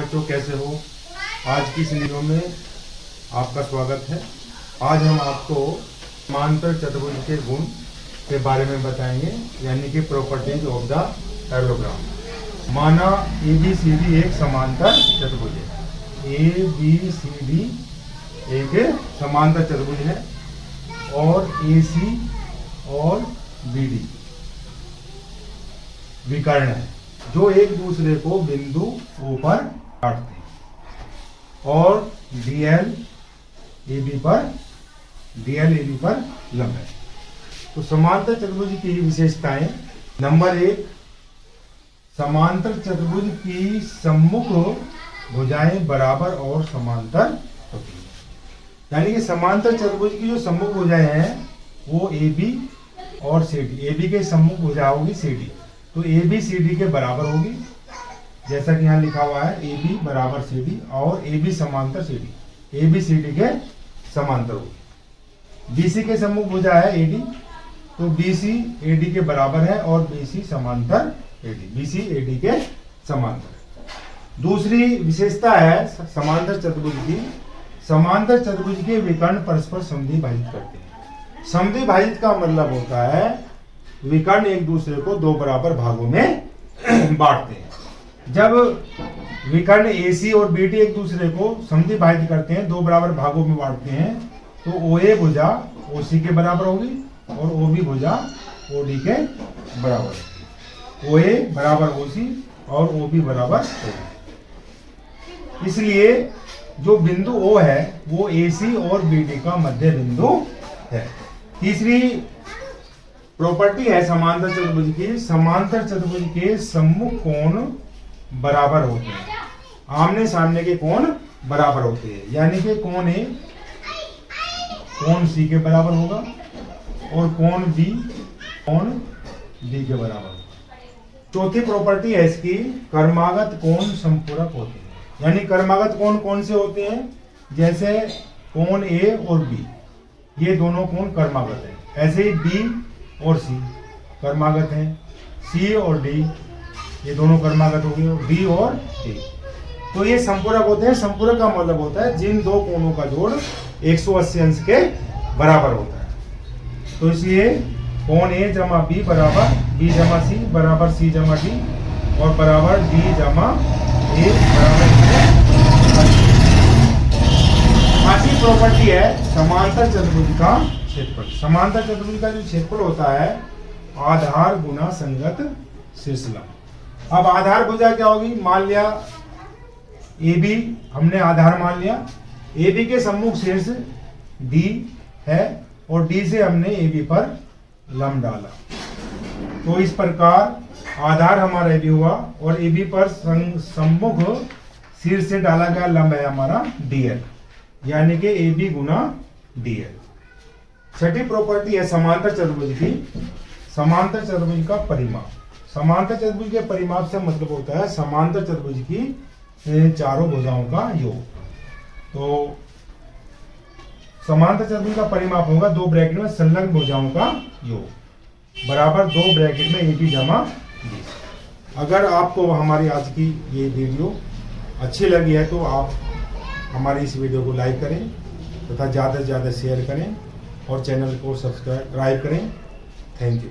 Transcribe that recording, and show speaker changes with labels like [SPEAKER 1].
[SPEAKER 1] बच्चों, कैसे हो? आज की इस वीडियो में आपका स्वागत है। आज हम आपको समांतर चतुर्भुज के गुण के बारे में बताएंगे, यानी कि प्रॉपर्टीज ऑफ द पैरेललोग्राम। माना ABCD एक समांतर चतुर्भुज है। ABCD एक समांतर चतुर्भुज है और AC और BD विकर्ण है जो एक दूसरे को बिंदु O पर काटते हैं और DL AB पर लंब है। तो समांतर चतुर्भुज की विशेषताएं। नंबर 1, समांतर चतुर्भुज की सम्मुख भुजाएं बराबर और समांतर होती हैं। यानी कि समांतर चतुर्भुज की जो सम्मुख भुजाएं हैं वो AB और CD। AB के सम्मुख भुजा होगी CD, तो AB CD के बराबर होगी, जैसा कि यहाँ लिखा हुआ है AB बराबर CD, और AB समांतर CD, AB CD के समांतर होगी। BC के सम्मुख भुजा है AD, तो BC AD के बराबर है और BC समांतर AD, BC AD के समांतर। दूसरी विशेषता है समांतर चतुर्भुज की, समांतर चतुर्भुज के विकर्ण परस्पर समद्विभाजित करते हैं। समद्विभाजित का मतलब होता है विकर्ण एक दूसरे को दो बराबर भागों में बांटते हैं। जब विकर्ण AC और BD एक दूसरे को समद्विभाजित करते हैं, दो बराबर भागों में बांटते हैं, तो OA भुजा OC के बराबर होगी और OB भुजा OD के बराबर होगी। OA बराबर OC और OB बराबर OD। इसलिए जो बिंदु O है वो AC और BD का मध्य बिंदु है। तीसरी प्रॉपर्टी है समांतर चतुर्भुज की, समांतर चतुर्भुज के सम्मुख कोण बराबर होते हैं। आमने सामने के कोण बराबर होते हैं, यानी कि कोण A कोण C के बराबर होगा और कोण B कोण D के बराबर होगा। चौथी प्रॉपर्टी है इसकी, कर्मागत कोण संपूरक होते हैं। यानी कर्मागत कोण कौन से होते हैं? जैसे कोण A और B, ये दोनों कोण कर्मागत हैं। ऐसे ही B और C कर्मागत हैं, C और D ये दोनों कर्मागत हो गए, B और D। तो ये संपूरक होते हैं। संपूरक का मतलब होता है जिन दो कोणों का जोड़ 180 अंश के बराबर होता है। तो इसलिए कोण A जमा B बराबर B जमा C बराबर C जमा D और बराबर D जमा A बराबर पांचवी प्रॉपर्टी है समांतर चतुर्भुज का क्षेत्रफल। समांतर चतुर्भुज का जो क्षेत्रफल होता है आधार गुना संगत शीर्ष लंब। अब आधार भुजा क्या होगी? मान लिया AB हमने आधार मान लिया, AB के सम्मुख शीर्ष D है और D से हमने AB पर लंब डाला, तो इस प्रकार आधार हमारा AB हुआ और AB पर सम्मुख शीर्ष से डाला गया लंब है हमारा DL, यानी कि AB गुना DL। छठी प्रॉपर्टी है समांतर चतुर्भुज की, समांतर चतुर्भुज का परिमाप। समांतर चतुर्भुज के परिमाप से मतलब होता है समांतर चतुर्भुज की चारों भुजाओं का योग। तो समांतर चतुर्भुज का परिमाप होगा दो ब्रैकेट में संलग्न भुजाओं का योग बराबर दो ब्रैकेट में AB जमा D। अगर आपको हमारी आज की ये वीडियो अच्छी लगी है तो आप हमारी इस वीडियो को लाइक करें तथा ज़्यादा से ज़्यादा शेयर करें और चैनल को सब्सक्राइब करें। Thank you.